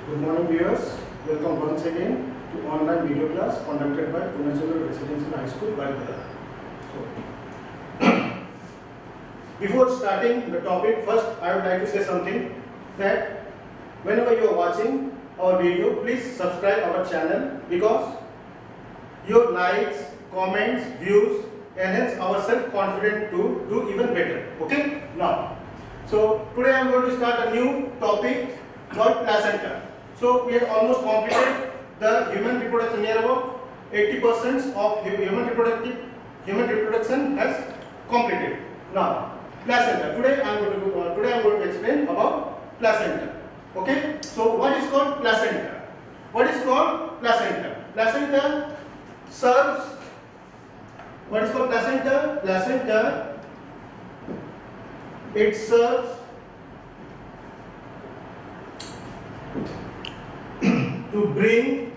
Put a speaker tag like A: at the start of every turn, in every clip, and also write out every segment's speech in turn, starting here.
A: Good morning viewers, welcome once again to online video class conducted by Purnachandra Residential High School, Vaidya. So, before starting the topic, first I would like to say something that whenever you are watching our video, please subscribe our channel because your likes, comments, views enhance our self-confidence to do even better. Okay? Now, so today I am going to start a new topic called placenta. So we have almost completed the human reproduction. Near about 80% of human reproduction has completed. Now, placenta. Today I am going to explain about placenta. Okay? So what is called placenta? What is called placenta? Placenta serves. What is called placenta? Placenta, it serves to bring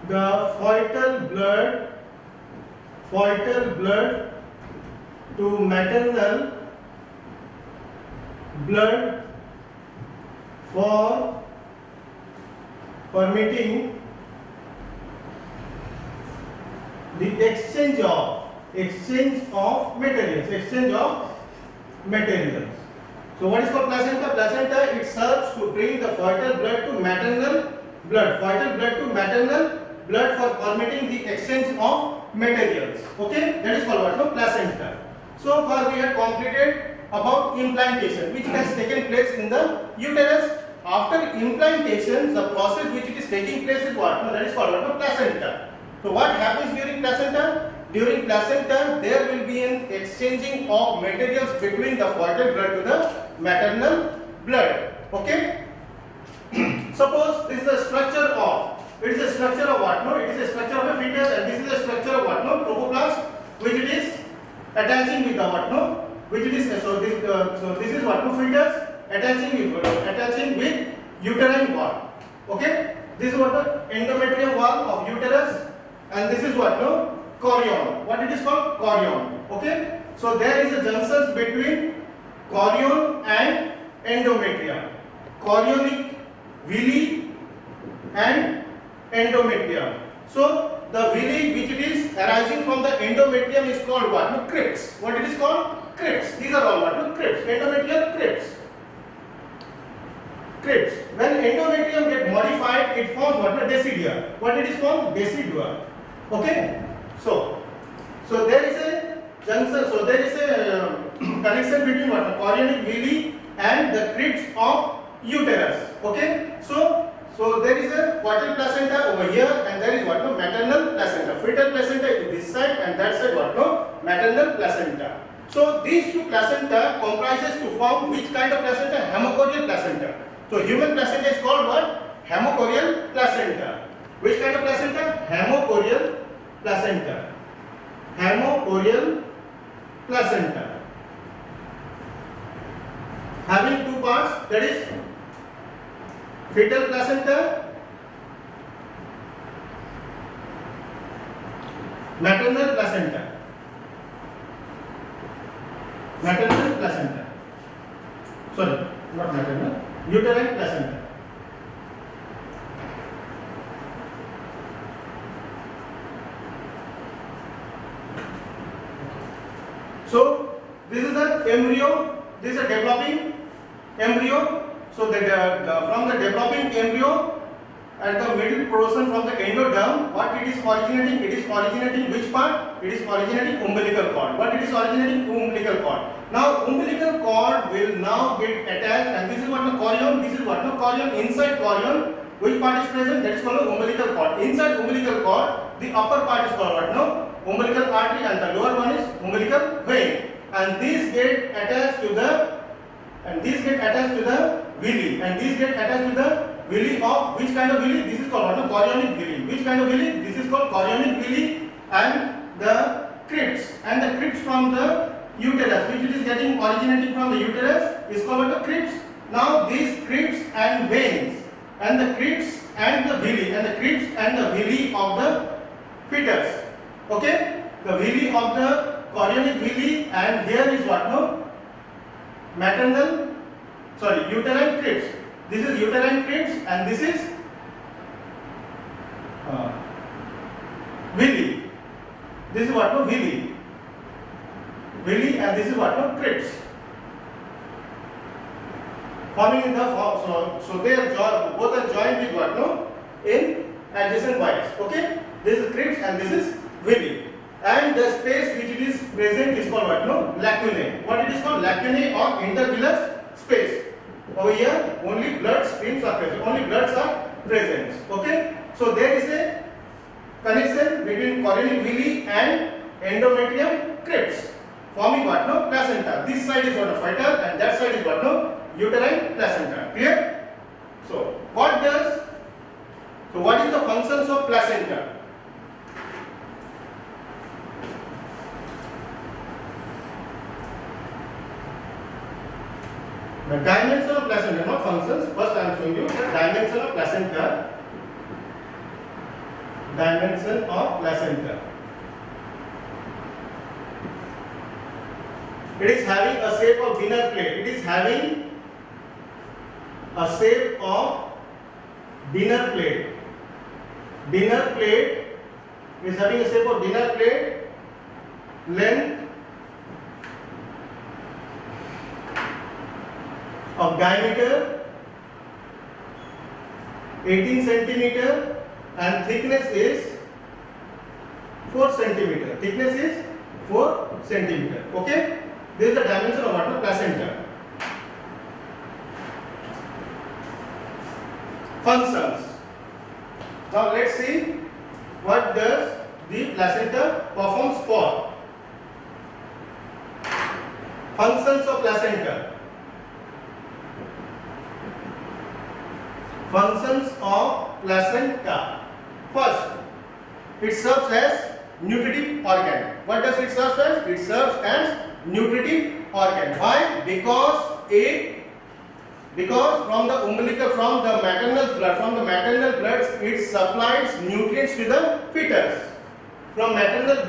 A: the fetal blood to maternal blood for permitting the exchange of materials. So what is called placenta? Placenta, it serves to bring the fetal blood to maternal blood for permitting the exchange of materials. Okay, that is called what? No, placenta. So far we have completed about implantation, which has taken place in the uterus. After implantation, the process which it is taking place is what? No, that is called what? No, placenta. So what happens during placenta? During placenta, there will be an exchanging of materials between the fetal blood to the maternal blood. Okay? Suppose this is a structure of, it is a structure of what? No, it is a structure of a fetus, and this is a structure of what? No, trophoblast, which it is attaching with the what? No, which it is so this is what? No, fetus attaching with uterine wall. Okay? This is what? The endometrium wall of uterus. And this is what? No, chorion. What it is called? Chorion. Okay? So there is a junction between chorion and endometrium. Chorionic villi and endometrium. So the villi which it is arising from the endometrium is called what? No, crypts. What it is called? Crypts. These are all what? No, crypts. Endometrium crypts. Crypts. When endometrium get modified, it forms what? No, decidia. What it is called? Decidua. Okay, so there is a junction, so there is a connection between what? The chorionic villi and the crypts of uterus. Okay, so there is a fetal placenta over here, and there is what? No, maternal placenta. Fetal placenta is this side, and that side what? No, maternal placenta. So these two placenta comprises to form which kind of placenta? Hemochorial placenta. So human placenta is called what? Hemochorial placenta. Which kind of placenta? Hemochorial placenta. Hemochorial placenta. Having two parts, that is fetal placenta, maternal placenta. Maternal placenta. Sorry, not maternal. Uterine placenta. So this is the embryo, this is a developing embryo. So from the developing embryo and the middle portion from the endoderm, what it is originating? It is originating which part? It is originating umbilical cord. What it is originating? Umbilical cord. Now umbilical cord will now get attached, and this is what the chorion, this is what the chorion. Inside chorion, which part is present? That is called the umbilical cord. Inside umbilical cord, the upper part is called what? No, umbilical artery, and the lower one is umbilical vein, and these get attached to the villi, and these get attached to the villi of which kind of villi? This is called what? Chorionic villi. Which kind of villi? This is called chorionic villi, and the crypts from the uterus, which it is getting originating from the uterus, is called the crypts. Now these crypts and veins, and the crypts and the villi, of the fetus. Okay, the villi of the chorionic villi, and here is what? No, maternal, sorry, uterine crypts. This is uterine crypts and this is villi. This is what no villi. Villi and this is what no crypts. Forming in the so they are both are joined with what no in adjacent wires. Okay, this is crypts and this is villi. And the space which it is present is called what no lacunae. What it is called lacunae or intervillous space. Over here only blood streams are present. Only bloods are present. Okay, so there is a connection between chorionic villi and endometrium crypts, forming what no placenta. This side is what a fetal and that side is what no uterine placenta. Clear? So what is the functions of placenta? The dimension of placenta, not functions. First I am showing you the dimension of placenta. Dimension of placenta. It is having a shape of dinner plate. It is having a shape of dinner plate. Dinner plate is having a shape of dinner plate. Length of diameter 18 centimeter and thickness is 4 centimeter. Thickness is 4 centimeter. Okay, this is the dimension of what? Placenta. Functions. Now let's see what does the placenta performs for. Functions of placenta. Functions of placenta. First, it serves as nutritive organ. What does it serve as? It serves as nutritive organ. Why? Because from the umbilical, from the maternal blood, it supplies nutrients to the fetus. From maternal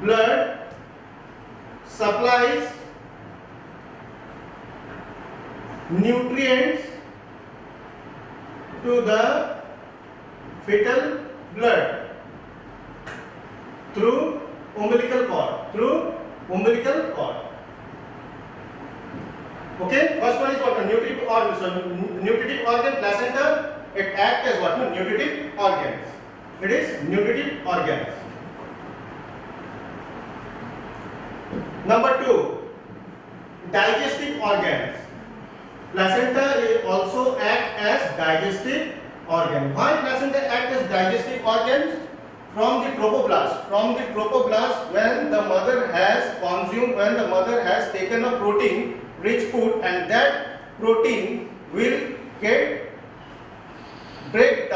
A: blood supplies nutrients to the fetal blood through umbilical cord. Okay, first one is what? Nutritive organ. So nutritive organ, placenta, it acts as what? Nutritive organs. It is nutritive organs. Number 2, digestive organs. Placenta also act as digestive organ. Why placenta act as digestive organs? From the trophoblast. When the mother has taken a protein rich food, and that protein will get breaks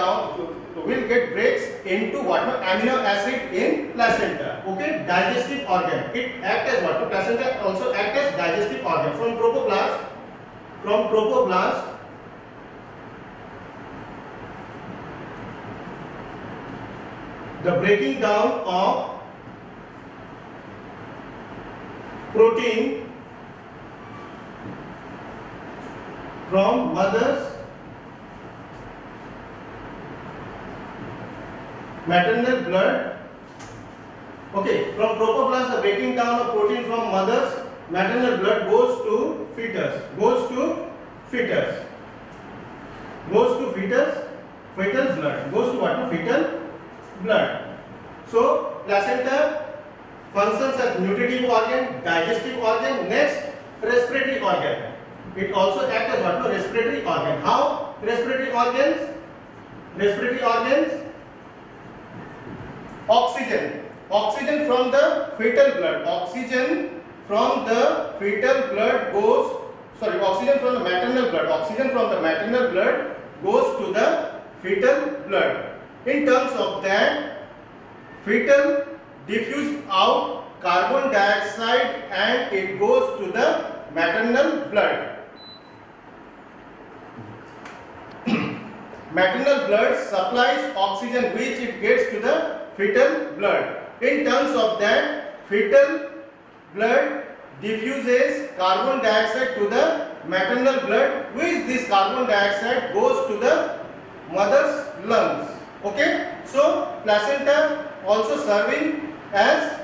A: into what? Amino acid in placenta. Okay, digestive organ. It acts as what? Placenta also act as digestive organ. From trophoblast the breaking down of protein from mother's maternal blood. Okay, from trophoblast the breaking down of protein from mother's maternal blood goes to fetus. Fetal blood. Goes to what? Fetal blood. So placenta functions as nutritive organ, digestive organ. Next, respiratory organ. It also acts as what? Respiratory organ. How? Respiratory organs. Oxygen from the fetal blood. Oxygen from the maternal blood goes to the fetal blood. In terms of that, fetal diffuse out carbon dioxide and it goes to the maternal blood. Maternal blood supplies oxygen which it gets to the fetal blood. In terms of that, fetal blood diffuses carbon dioxide to the maternal blood, which this carbon dioxide goes to the mother's lungs. Okay, so placenta also serving as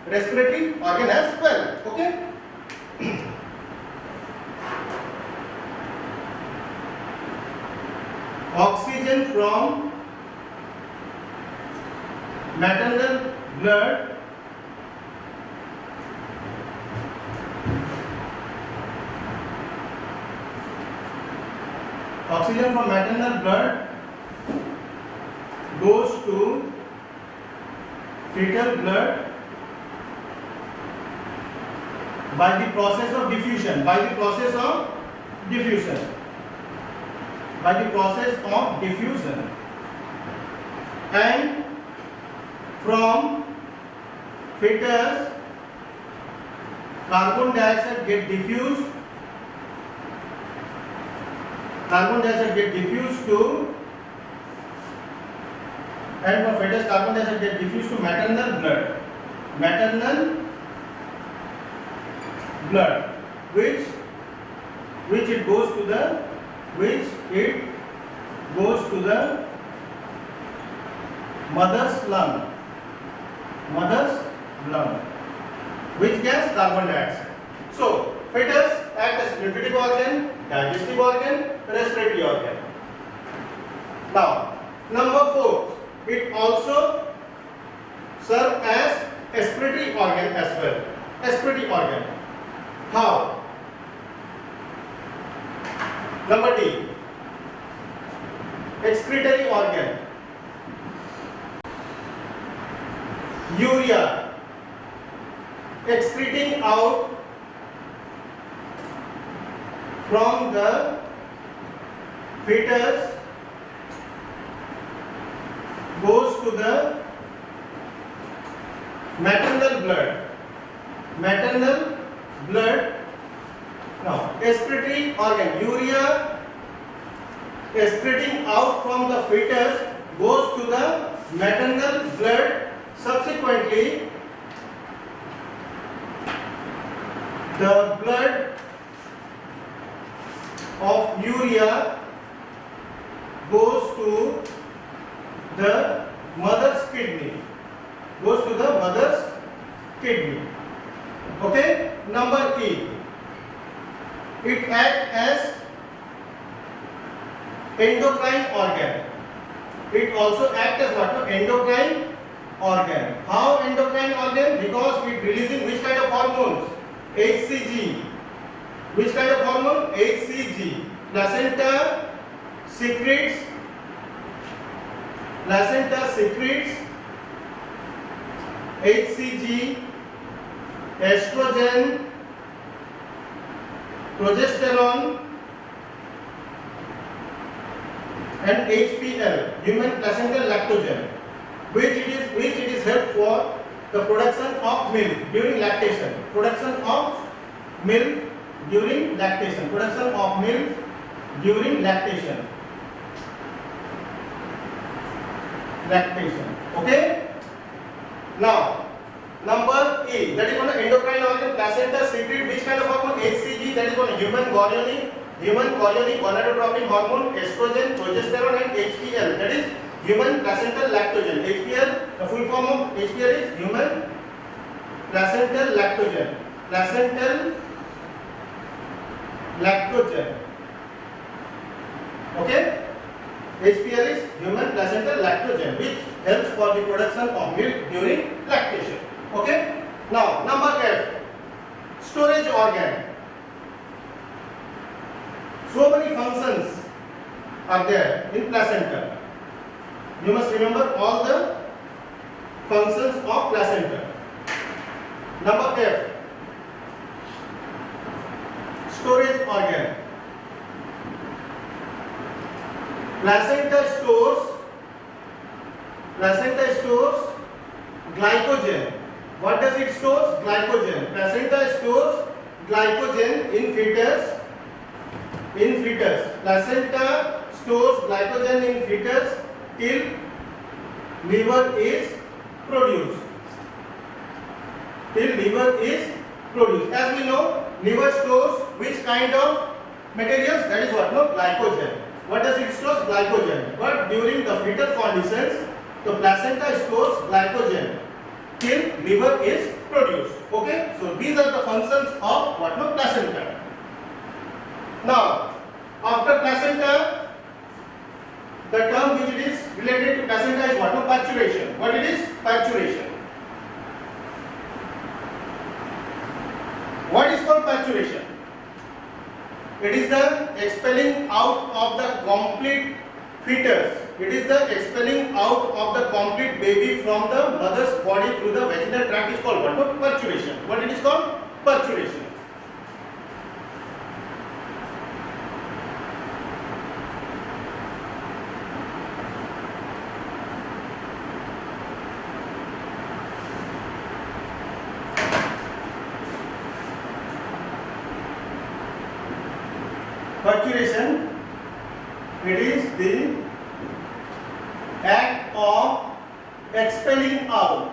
A: respiratory organ as well. Okay. Oxygen from maternal blood goes to fetal blood by the process of diffusion, and from fetus carbon dioxide get diffused to, and from fetus carbon dioxide get diffused to maternal blood, which it goes to the mother's lung, which gas? Carbon dioxide. So fetus act as nutritive organ, digestive organ, respiratory organ. Now number 4, it also serve as expiratory organ as well. Expiratory organ. How? Number D, excretory organ. Urea excreting out from the fetus goes to the maternal blood. Now excretory organ, urea excreting out from the fetus goes to the maternal blood. Subsequently, the blood of urea goes to the mother's kidney. Okay. Number E, it acts as endocrine organ. It also acts as what? Endocrine organ. How endocrine organ? Because it releasing which kind of hormones? HCG. Which kind of hormone? HCG. Placenta secretes HCG, estrogen, progesterone, and HPL, human placental lactogen, which it is helped for the production of milk during lactation. Okay. Now number E, that is one endocrine organ. Placenta secrete which kind of hormone? HCG, that is one human chorionic gonadotropin hormone, estrogen, progesterone, and HPL, that is human placental lactogen. HPL, the full form of HPL is human placental lactogen. Okay. HPL is human placental lactogen, which helps for the production of milk during lactation. Okay. Now number F, storage organ. So many functions are there in placenta. You must remember all the functions of placenta. Number F, storage organ. Placenta stores glycogen. What does it store? Glycogen. Placenta stores glycogen in fetus. Placenta stores glycogen in fetus till liver is produced. produce. As we know, liver stores which kind of materials? That is what? No, glycogen. What does it store? Glycogen. But during the fetal conditions, the placenta stores glycogen till liver is produced. Okay, so these are the functions of what? No, placenta. Now, after placenta, the term which it is related to placenta is what? No, parturition. What it is? Parturition. What is called parturition? It is the expelling out of the complete fetus. It is the expelling out of the complete baby from the mother's body through the vaginal tract is called what? No, parturition. What it is called? Parturition. Parturition, it is the act of expelling out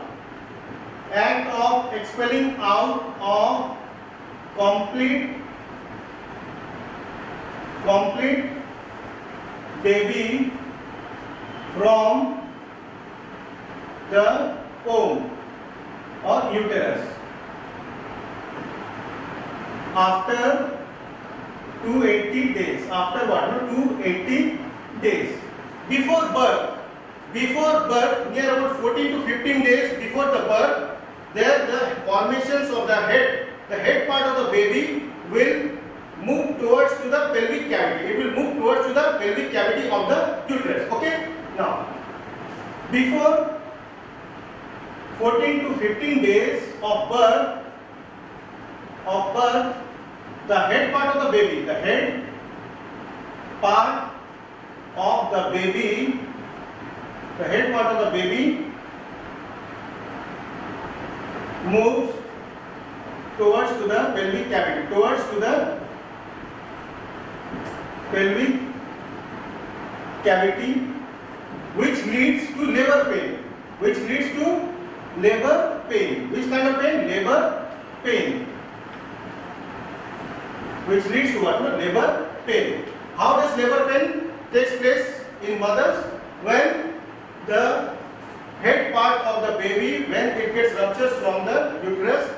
A: of complete baby from the womb or uterus after 280 days. After what? No, 280 days. Before birth, near about 14 to 15 days before the birth, there the formations of the head part of the baby will move towards to the pelvic cavity. It will move towards to the pelvic cavity of the uterus. Okay. Now, before 14 to 15 days of birth, the head part of the baby, moves towards to the pelvic cavity, which leads to labor pain. Which kind of pain? Labor pain. Which leads to what? Labor pain. How does labor pain takes place in mothers? When the head part of the baby, when it gets ruptures from the uterus,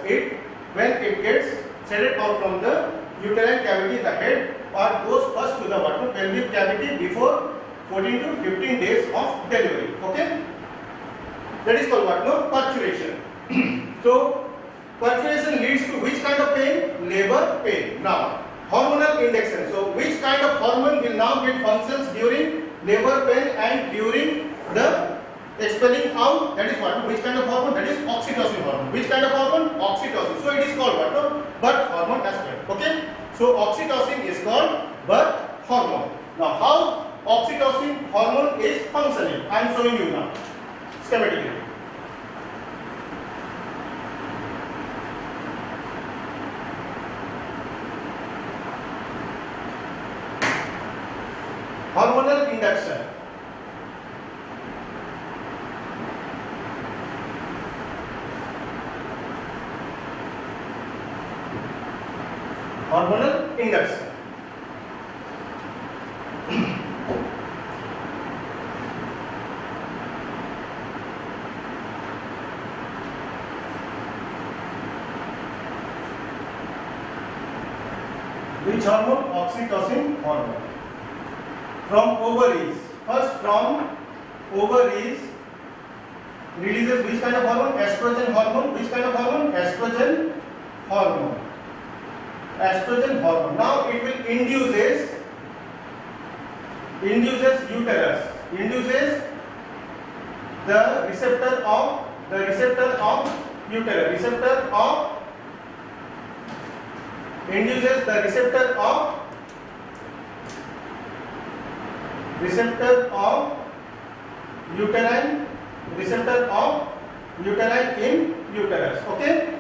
A: when it gets shedded out from the uterine cavity, the head part goes first to the pelvic cavity before 14 to 15 days of delivery. Okay, that is called what? No, parturition. So parturition leads to which kind of pain? Labor pain. Now, hormonal induction. So which kind of hormone will now get functions during labor pain and during the expelling out? That is what? Which kind of hormone? That is oxytocin hormone. Which kind of hormone? Oxytocin. So it is called what? No, birth hormone as well. Okay. So oxytocin is called birth hormone. Now, how oxytocin hormone is functioning? I am showing you now schematically. Hormonal induction. Hormonal induction. Which hormone? Oxytocin hormone. From ovaries. First, from ovaries releases which kind of hormone? Estrogen hormone. Which kind of hormone? Estrogen hormone. Estrogen hormone. Now it will induces uterus. Induces the receptor of uterus. Induces the receptor of uterine in uterus. Okay.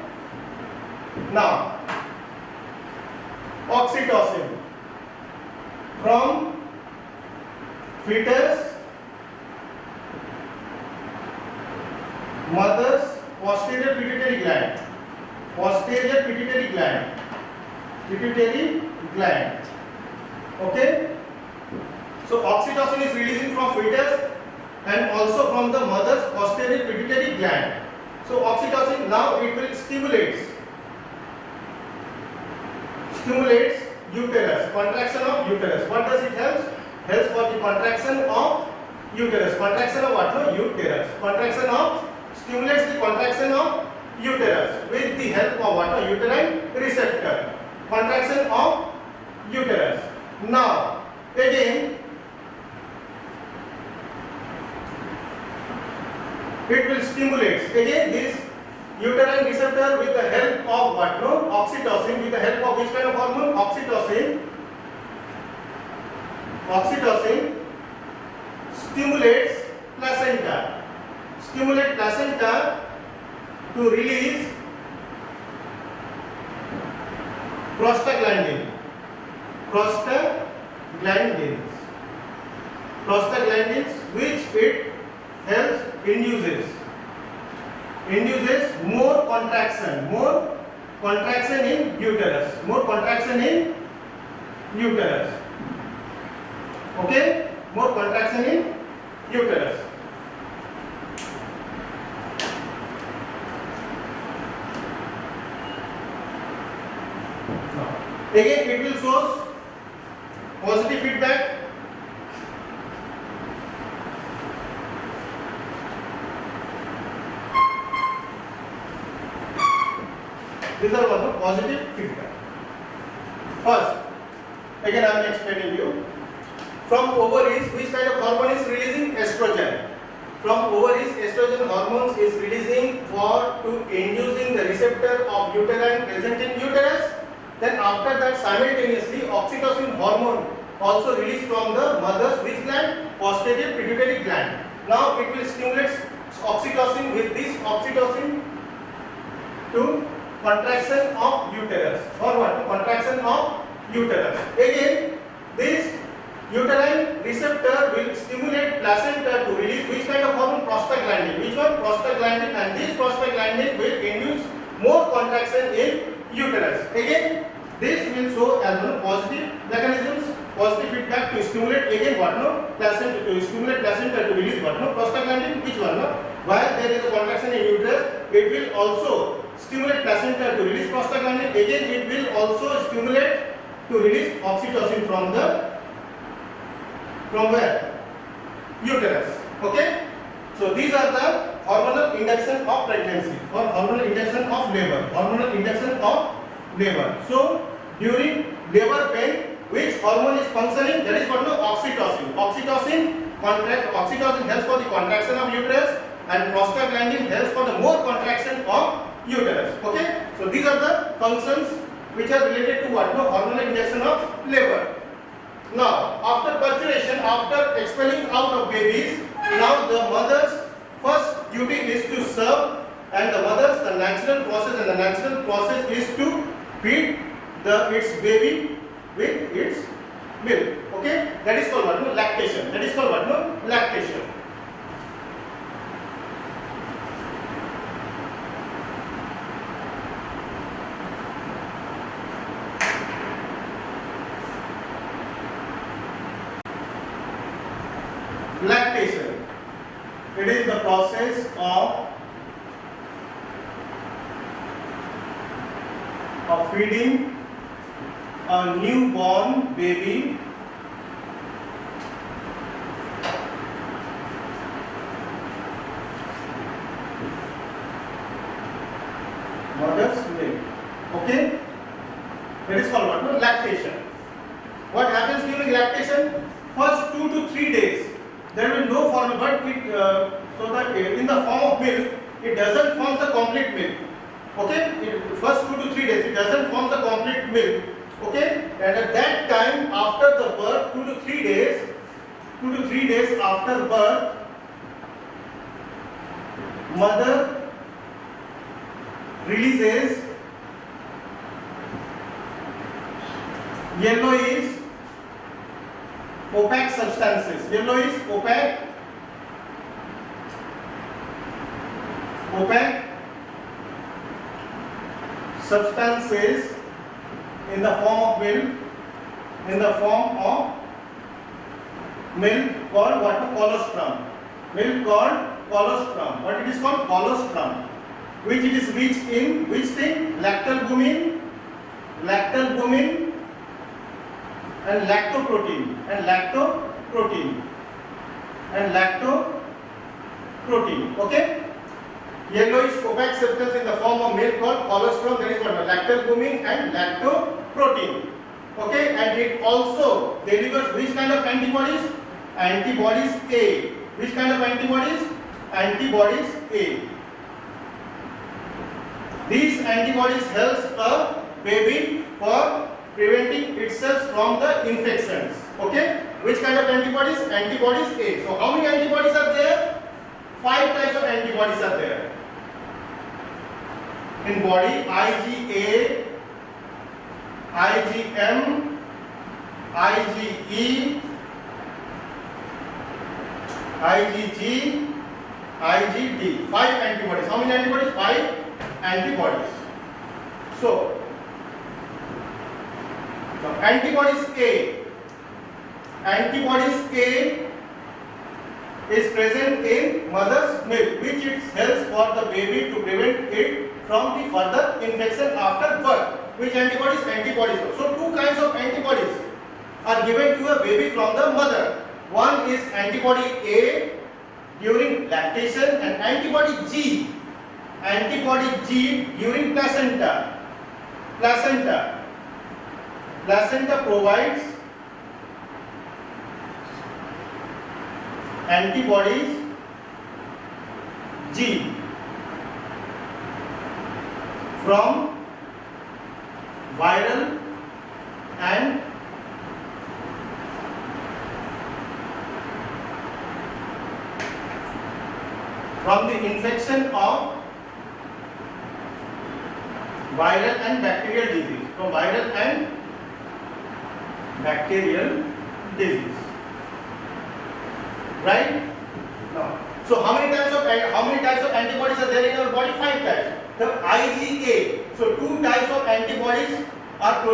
A: Now, oxytocin from fetus, mother's posterior pituitary gland. posterior pituitary gland. Pituitary gland. Okay. So oxytocin is releasing from fetus and also from the mother's posterior pituitary gland. So oxytocin now it will stimulates uterus, contraction of uterus. What does it help? Helps for the contraction of uterus. Contraction of what? No, uterus. Contraction of stimulates the contraction of uterus with the help of what? No, uterine receptor. Contraction of uterus. Now again it will stimulate again this uterine receptor with the help of what? No, oxytocin. With the help of which kind of hormone? Oxytocin. Oxytocin stimulates placenta. Stimulate placenta to release prostaglandin. Prostaglandins, which it helps induces more contraction in uterus. Okay, more contraction in uterus. Again it will show positive feedback. These are what? Positive feedback. First, again I am explaining you. From ovaries, which kind of hormone is releasing? Estrogen. From ovaries, estrogen hormones is releasing for to inducing the receptor of uterine present in uterus. Then after that, simultaneously oxytocin hormone also released from the mother's which gland? Posterior pituitary gland. Now it will stimulate oxytocin with this oxytocin to contraction of uterus or what? Contraction of uterus. Again, this uterine receptor will stimulate placenta to release which kind of hormone? Prostaglandin. Which one? Prostaglandin, and this prostaglandin will induce more contraction in uterus. Again, this will show as one positive mechanisms, positive feedback to stimulate again what? No, placenta, to stimulate placenta to release what? No, prostaglandin. Which one? No, while there is a contraction in uterus, it will also stimulate placenta to release prostaglandin. Again, it will also stimulate to release oxytocin from where? Uterus. Okay. So these are the hormonal induction of pregnancy or hormonal induction of labor. So during labor pain, which hormone is functioning? That is what? No, oxytocin. Oxytocin helps for the contraction of uterus, and prostaglandin helps for the more contraction of uterus. Okay. So these are the functions which are related to what? No, hormonal induction of labor. Now, after parturition, after expelling out of babies, now the mother's first duty is to serve, and the natural process is to feed its baby with its milk. Okay, that is called what? No, lactation. Lactation. Lactation. It is the process of feeding a newborn baby mother's milk. Okay, that is called what? No, lactation. What happens during lactation? First 2 to 3 days there will be no formula, but so that in the form of milk, it doesn't form the complete milk. Okay, first 2 to 3 days it doesn't form the complete milk. Okay, and at that time, after the birth, 2 to 3 days after birth, mother releases yellowish opaque substances. Yellowish opaque substances in the form of milk called what? Colostrum. Milk called colostrum. What it is called? Colostrum. Which it is rich in which thing? Lactalbumin and lactoprotein and lactoprotein. Okay. Yellowish opaque substance in the form of milk called colostrum. That is what? Lactalbumin and lactoprotein. Okay, and it also delivers which kind of antibodies? Antibodies A. Which kind of antibodies? Antibodies A. These antibodies helps a baby for preventing itself from the infections. Okay, which kind of antibodies? Antibodies A. So how many antibodies are there? 5 types of antibodies are there in body: IgA, IgM, IgE, IgG, IgD. 5 antibodies. How many antibodies? 5 antibodies. So antibodies A. Antibodies A is present in mother's milk, which it helps for the baby to prevent it from the further infection after birth. Which antibodies? Antibodies. So 2 kinds of antibodies are given to a baby from the mother. One is antibody A during lactation and antibody G during placenta. Placenta provides antibodies G from viral and from the infection of viral and bacterial disease. From viral and bacterial disease. Right? Now, so how many types of antibodies are there in our body? 5 types. The IgA. So 2 types of antibodies are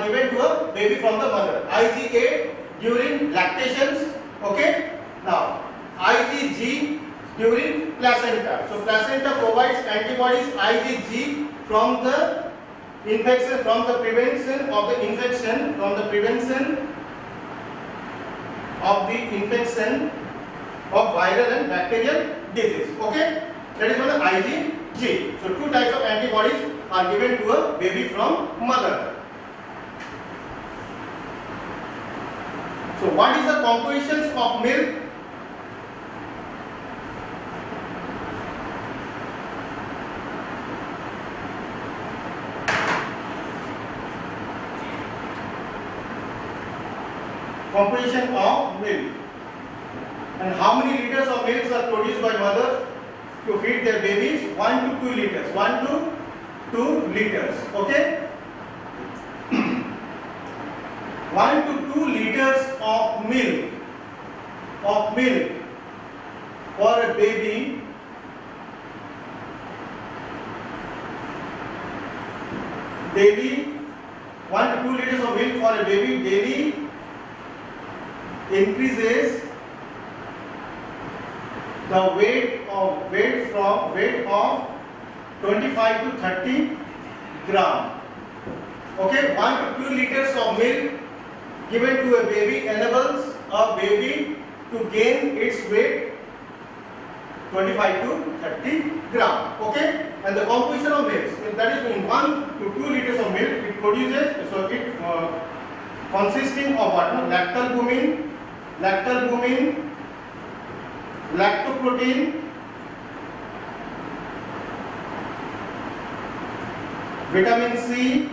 A: given to a baby from the mother. IgA during lactations. Okay. Now IgG during placenta. So placenta provides antibodies IgG from the infection, from the prevention of the infection, of viral and bacterial disease. Okay, that is called the IgG. So 2 types of antibodies are given to a baby from mother. So what is the compositions of milk? Composition of milk, and how many liters of milk are produced by mothers to feed their babies? 1 to 2 liters. 1 to 2 liters. Okay. 1 to 2 liters of milk for a baby daily. 1 to 2 liters of milk for a baby daily increases the weight of 25 to 30 gram. Okay, 1 to 2 liters of milk given to a baby enables a baby to gain its weight 25 to 30 gram. Okay, and the composition of milk, that is in 1 to 2 liters of milk, it produces, so it consisting of what? Lactalbumin, lactoprotein, vitamin C,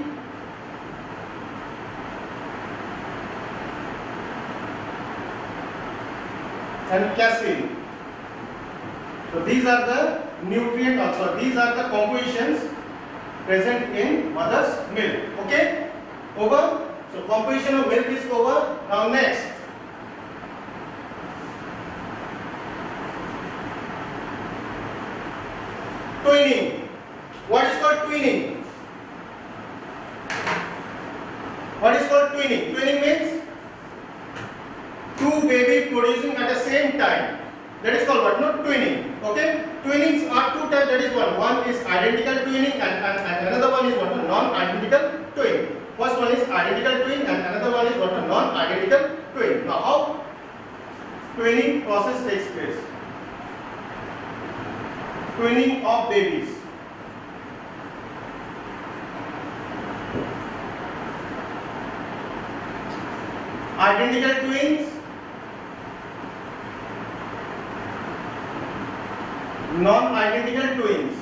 A: and casein. So these are the nutrient also. These are the compositions present in mother's milk. Okay? Over. So composition of milk is over. Now next. Twinning. What is called twinning? producing at the same time. That is called what? No, twinning. Okay. Twinnings are two types. That is one is identical twinning and another one is what? Non-identical twin. First one is identical twin and another one is what? Non-identical twin. Now how twinning process takes place? Twinning of babies. Identical twins, non-identical twins.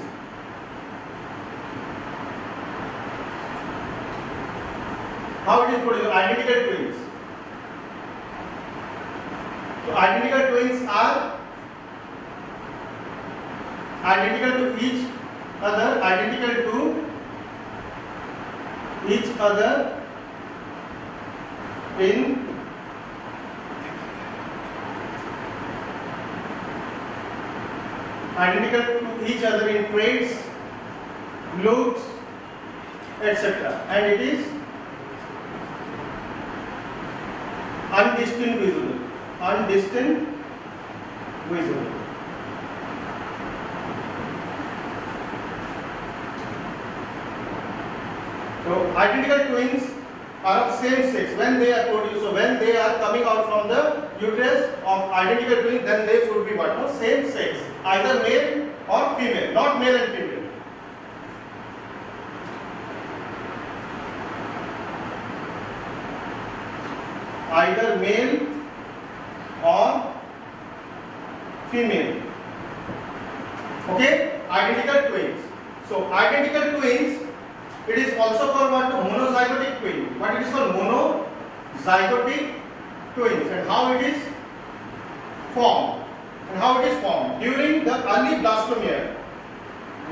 A: How it is produced? Identical twins. So identical twins are identical to each other, in identical to each other in traits, looks, etc. And it is undistinguishable. So identical twins are of same sex when they are produced. So when they are coming out from the uterus of identical twins, then they should be what? No, same sex, either male or female, not male and female. Either male or female. Okay, identical twins. So identical twins, it is also called what? Monozygotic twin. What it is called? Monozygotic twins. And how it is formed? During the early blastomere.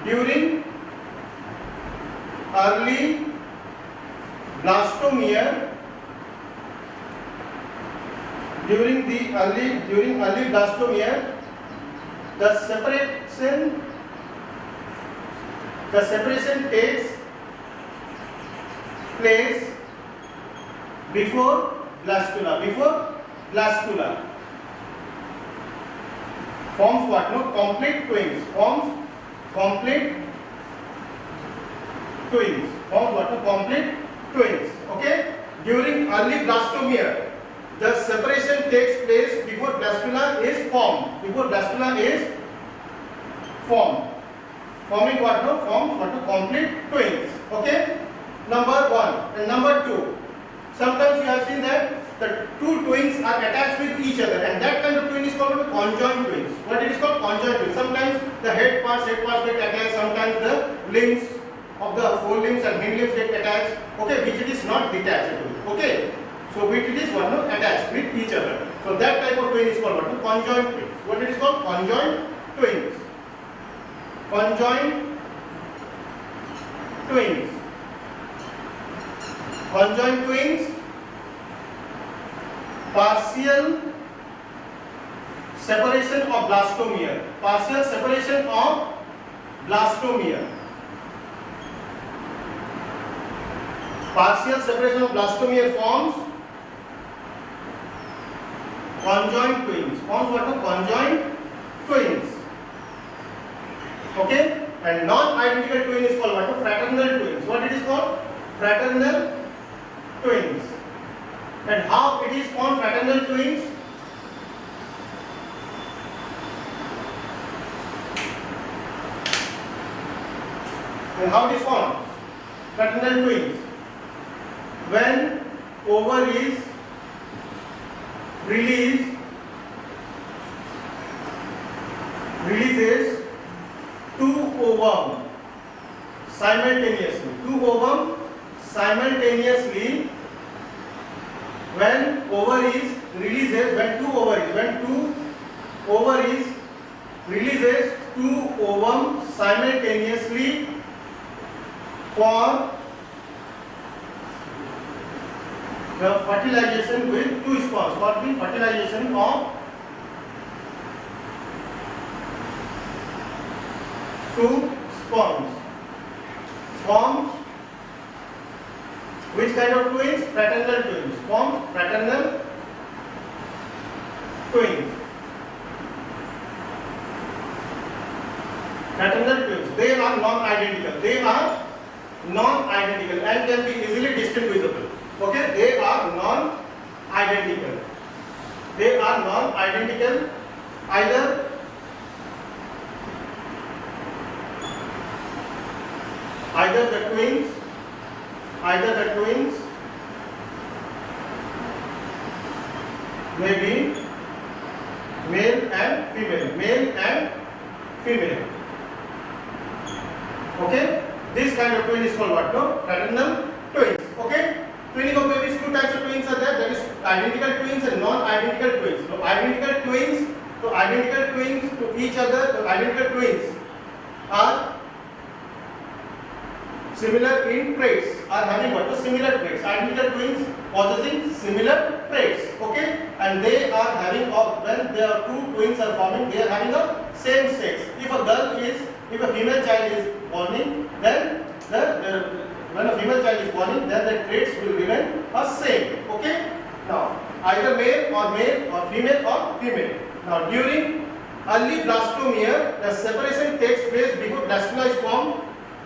A: During early blastomere, the separation takes place before blastula. Forms what? No, complete twins. Forms complete twins. Okay. During early blastomere, the separation takes place before blastula is formed. Forming what? No, forms what? Complete twins. Okay. Number one and number two. Sometimes you have seen that the two twins are attached with each other, and that kind of twin is called conjoined twins. What it is called? Conjoined twins. Sometimes the head parts get attached. Sometimes the limbs of the forelimbs and hind limbs get attached. Okay, which it is not detachable. Okay, so which it is what? No, attached with each other. So that type of twin is called what? No, conjoined twins. What it is called? Conjoined twins. Conjoined twins, partial separation of blastomere. Partial separation of blastomere forms conjoined twins. Forms what? Conjoined twins. Okay. And non-identical twin is called what? Fraternal twins. What it is called? Fraternal twins. And how it is formed? Fraternal twins. And how it is formed? Fraternal twins. When ovum is releases two ovum simultaneously. When two ovaries releases two ovum simultaneously for the fertilization with two sperms, for the fertilization of two sperms. Forms which kind of twins? Fraternal twins. Forms fraternal and can be easily distinguishable. Okay, they are non-identical. They are non-identical. Either the twins may be male and female. Okay, this kind of twin is called what? No, fraternal twins. Okay, twinning of babies, two types of twins are there. That is identical twins and non-identical twins. So identical twins to each other. So identical twins are similar in traits, are having what? Similar traits. Identical twins possessing similar traits. Okay, and they are having, when there are two twins are forming, they are having a same sex. If a female child is born, then when a female child is born, then the traits will remain the same. Okay, now either male or female. Now during early blastomere, the separation takes place before blastula is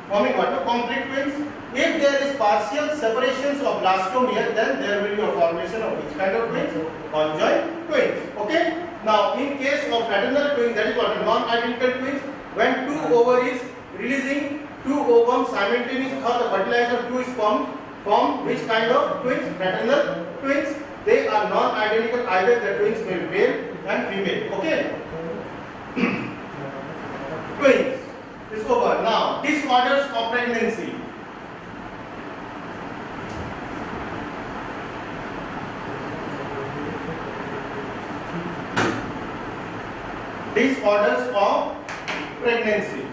A: forming what? Complete twins. If there is partial separations of blastomere, then there will be a formation of which kind of twins? Conjoined twins. Okay. Now, in case of fraternal twins, that is what? Non-identical twins. When two ovaries releasing two ovum simultaneously, how the fertilizer 2 is formed which kind of twins? Fraternal twins. They are non-identical. Either the twins may be male and female. Okay. Twins is over. Now, disorders of pregnancy. Disorders of pregnancy.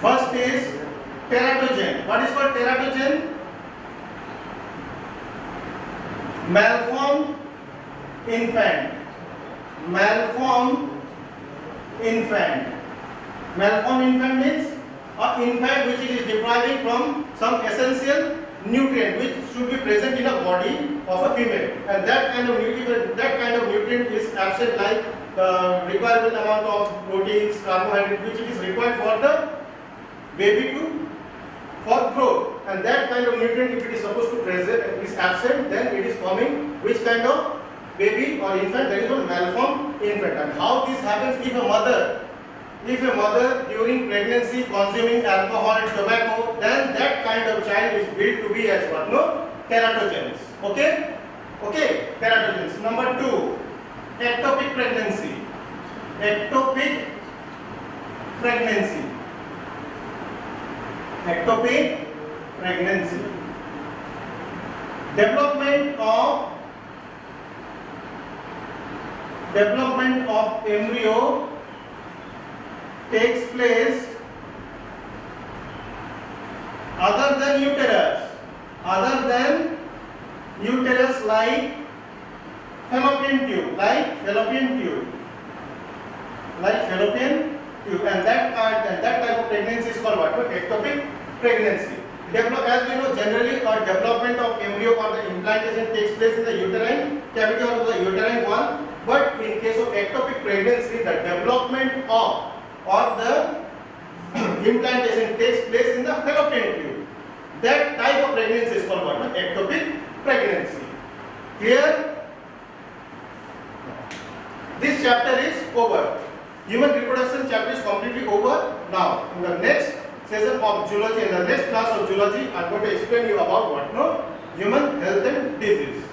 A: First is teratogen. What is called teratogen? Malformed infant. Malformed infant. Malformed infant means an infant which is depriving from some essential nutrient which should be present in a body of a female, and that kind of nutrient is absent, like the requirement amount of proteins, carbohydrates which is required for the baby for growth, and that kind of nutrient, if it is supposed to present, is absent, then it is forming which kind of baby or infant? That is a malformed infant. And how this happens? If a mother during pregnancy consuming alcohol, tobacco, then that kind of child is built to be as what? No, teratogens. Okay, teratogens. Number 2, ectopic pregnancy. Ectopic pregnancy. Ectopic pregnancy. Development of embryo takes place other than uterus, like fallopian tube, and that type of pregnancy is called what? Ectopic pregnancy. As we know, generally a development of embryo or the implantation takes place in the uterine cavity or the uterine wall, but in case of ectopic pregnancy, the development of or the implantation takes place in the fallopian tube. That type of pregnancy is called what? Ectopic pregnancy. Clear? This chapter is over. Human reproduction chapter is completely over. Now, in the next session of zoology, in the next class of zoology, I am going to explain you about what? Human health and disease.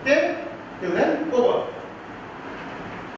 A: Okay? Till then, over.